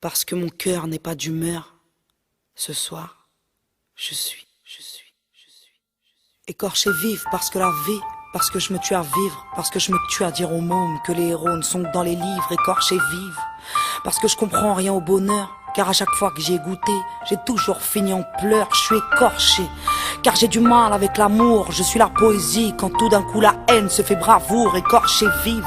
Parce que mon cœur n'est pas d'humeur. Ce soir, je suis écorché vive parce que la vie, parce que je me tue à vivre, parce que je me tue à dire aux mômes que les héros ne sont que dans les livres, écorché vive, parce que je comprends rien au bonheur, car à chaque fois que j'y ai goûté, j'ai toujours fini en pleurs, je suis écorché, car j'ai du mal avec l'amour, je suis la poésie, quand tout d'un coup la haine se fait bravoure, écorché vive.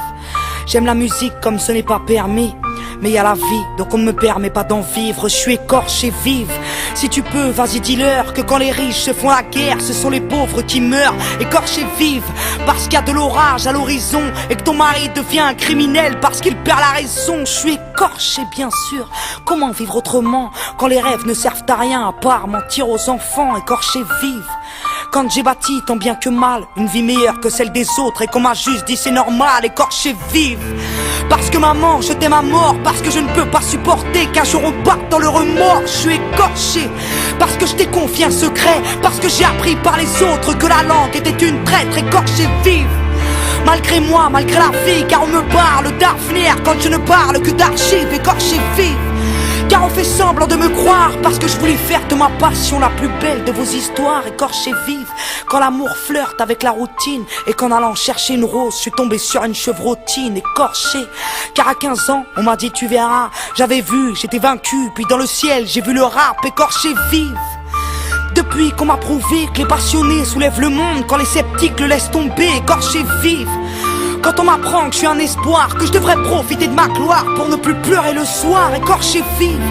J'aime la musique comme ce n'est pas permis, mais y a la vie, donc on ne me permet pas d'en vivre, je suis écorché vive. Si tu peux, vas-y dis-leur que quand les riches se font la guerre, ce sont les pauvres qui meurent, écorché vive. Parce qu'il y a de l'orage à l'horizon et que ton mari devient un criminel parce qu'il perd la raison, je suis écorché bien sûr. Comment vivre autrement quand les rêves ne servent à rien à part mentir aux enfants, écorché vive. Quand j'ai bâti tant bien que mal une vie meilleure que celle des autres et qu'on m'a juste dit c'est normal, écorché vive. Parce que maman, je t'aime à mort, parce que je ne peux pas supporter qu'un jour on parte dans le remords, je suis écorché. Parce que je t'ai confié un secret, parce que j'ai appris par les autres que la langue était une traître, écorché vive. Malgré moi, malgré la vie, car on me parle d'avenir quand je ne parle que d'archives, écorché vive. Car on fait semblant de me croire parce que je voulais faire de ma passion la plus belle de vos histoires, écorché vive. Quand l'amour flirte avec la routine et qu'en allant chercher une rose, je suis tombé sur une chevrotine, écorché. Car à 15 ans, on m'a dit tu verras, j'avais vu, j'étais vaincu, puis dans le ciel, j'ai vu le rap, écorché vive. Depuis qu'on m'a prouvé que les passionnés soulèvent le monde quand les sceptiques le laissent tomber, écorché vive. Quand on m'apprend que je suis un espoir, que je devrais profiter de ma gloire pour ne plus pleurer le soir, écorché vive.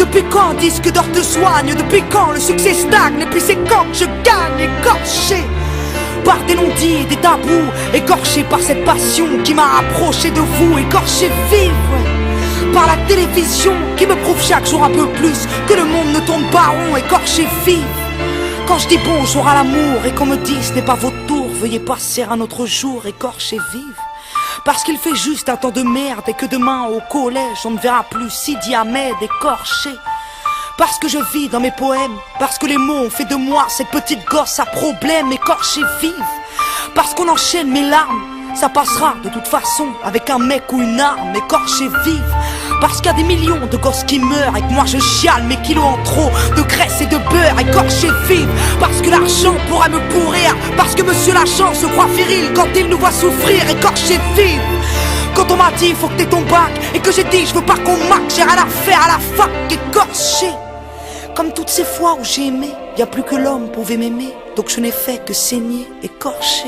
Depuis quand un disque d'or te soigne? Depuis quand le succès stagne? Et puis c'est quand que je gagne, écorché par des non-dits et des tabous, écorché par cette passion qui m'a rapproché de vous, écorché vive. Par la télévision qui me prouve chaque jour un peu plus que le monde ne tourne pas rond, écorché vive. Quand je dis bonjour à l'amour et qu'on me dit ce n'est pas votre tour, veuillez passer un autre jour, écorché vive. Parce qu'il fait juste un temps de merde et que demain au collège on ne verra plus Sidi Ahmed, écorché. Parce que je vis dans mes poèmes, parce que les mots ont fait de moi cette petite gosse à problème, écorché vive. Parce qu'on enchaîne mes larmes, ça passera de toute façon avec un mec ou une arme, écorché vive. Parce qu'il y a des millions de gosses qui meurent et que moi je chiale mes kilos en trop de graisse et de beurre, écorché vive. Parce que l'argent pourrait me pourrir, parce que monsieur l'agent se croit viril quand il nous voit souffrir, écorché vive. Quand on m'a dit faut que t'aies ton bac et que j'ai dit je veux pas qu'on marque, j'ai rien à faire à la fac, écorché. Comme toutes ces fois où j'ai aimé, y a plus que l'homme pouvait m'aimer, donc je n'ai fait que saigner, écorché.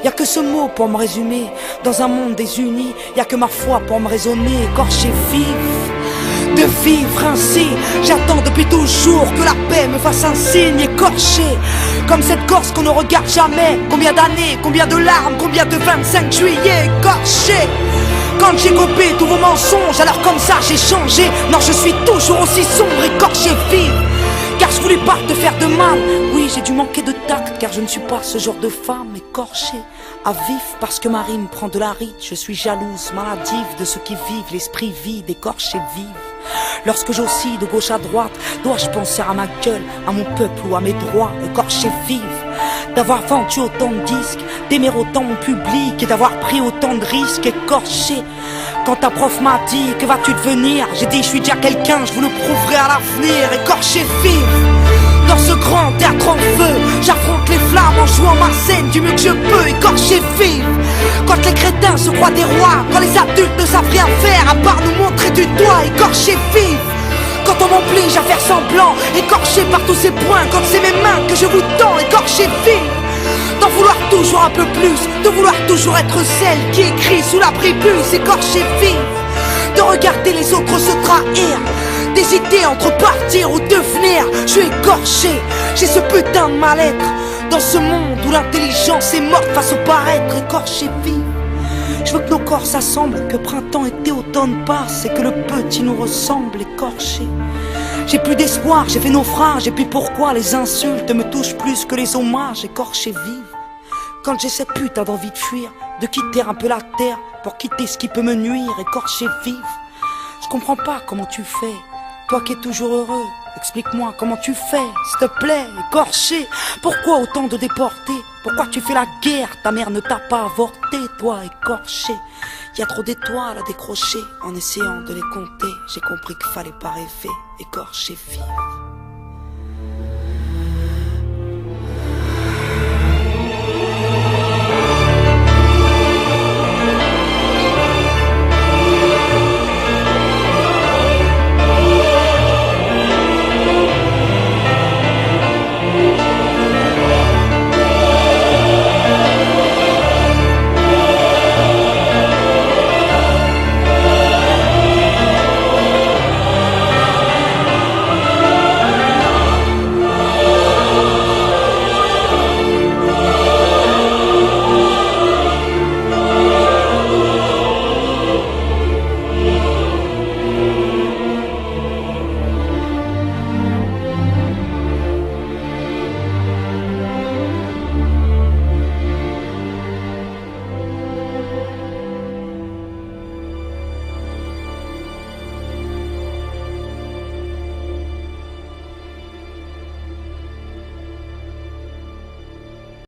Y'a que ce mot pour me résumer, dans un monde désuni, y'a que ma foi pour me raisonner, écorché vive. De vivre ainsi, j'attends depuis toujours que la paix me fasse un signe, écorché. Comme cette Corse qu'on ne regarde jamais, combien d'années, combien de larmes, combien de 25 juillet, écorché. Quand j'ai copé tous vos mensonges, alors comme ça j'ai changé, non je suis toujours aussi sombre, écorché vive. Car je voulais pas te faire de mal, oui j'ai dû manquer de tact, car je ne suis pas ce genre de femme, écorchée à vif. Parce que ma rime prend de la rite, je suis jalouse, maladive de ceux qui vivent l'esprit vide, écorché vive. Lorsque j'oscille de gauche à droite, dois-je penser à ma gueule, à mon peuple ou à mes droits, écorché vive. D'avoir vendu autant de disques, d'aimer autant mon public et d'avoir pris autant de risques, écorché. Quand ta prof m'a dit que vas-tu devenir, j'ai dit je suis déjà quelqu'un, je vous le prouverai à l'avenir, écorché vive. Dans ce grand théâtre en feu, j'affronte les flammes en jouant ma scène du mieux que je peux, écorché vive. Quand les crétins se croient des rois, quand les adultes ne savent rien faire à part nous montrer du doigt, écorché vive. Quand on m'oblige à faire semblant, écorché par tous ces points, quand c'est mes mains que je vous tends, écorché vive. D'en vouloir toujours un peu plus, de vouloir toujours être celle qui écrit sous la prépuce, écorché vive. De regarder les autres se trahir, d'hésiter entre partir ou devenir, je suis écorché. J'ai ce putain de mal-être dans ce monde où l'intelligence est morte face au paraître, écorché vive. Je veux que nos corps s'assemblent, que printemps, été, automne passe et que le petit nous ressemble, écorché. J'ai plus d'espoir, j'ai fait naufrage, et puis pourquoi les insultes me touchent plus que les hommages, écorché vive. Quand j'ai cette putain d'envie de fuir, de quitter un peu la terre pour quitter ce qui peut me nuire, écorché vive. Je comprends pas comment tu fais, toi qui es toujours heureux, explique-moi comment tu fais, s'il te plaît, écorché. Pourquoi autant de déportés? Pourquoi tu fais la guerre? Ta mère ne t'a pas avorté, toi, écorché. Y a trop d'étoiles à décrocher. En essayant de les compter, j'ai compris qu'il fallait pas rêver, écorcher, vivre.